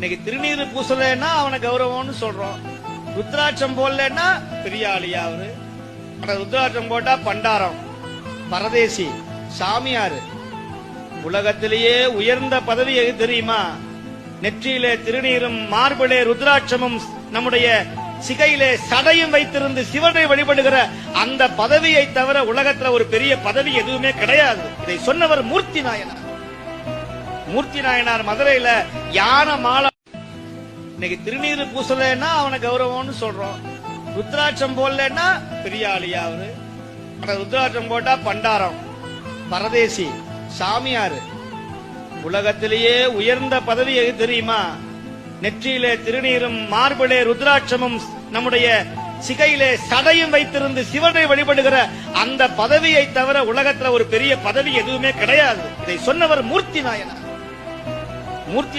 இன்னைக்கு திருநீர் பூசலன்னா அவனை கௌரவம்னு சொல்றோம். ருத்ராட்சம் போடலன்னா பெரிய ஆளியா அவரு. ருத்ராட்சம் போட்டா பண்டாரம், பரதேசி, சாமியாரு. உலகத்திலேயே உயர்ந்த பதவி எது தெரியுமா? நெற்றியிலே திருநீரும் மார்பிலே ருத்ராட்சமும் நம்முடைய சிகையிலே சடையும் வைத்திருந்து சிவனை வழிபடுகிற அந்த பதவியை தவிர உலகத்துல ஒரு பெரிய பதவி எதுவுமே கிடையாது. இதை சொன்னவர் மூர்த்தி நாயனார். மூர்த்தி நாயனார் மதுரையில யானை மாலை. இன்னைக்கு திருநீர் பூசலன்னா அவனை கௌரவம்னு சொல்றோம். ருத்ராட்சம் போடலன்னா பெரிய ஆளியா அவரு. ருத்ராட்சம் போட்டா பண்டாரம், பரதேசி, சாமியாரு. உலகத்திலேயே உயர்ந்த பதவி எது தெரியுமா? நெற்றியிலே திருநீரும் மார்பிலே ருத்ராட்சமும் நம்முடைய சிகையிலே சடையும் வைத்திருந்து சிவனை வழிபடுகிற அந்த பதவியை தவிர உலகத்துல ஒரு பெரிய பதவி எதுவுமே கிடையாது. இதை சொன்னவர் மூர்த்தி நாயனார். மூர்த்தி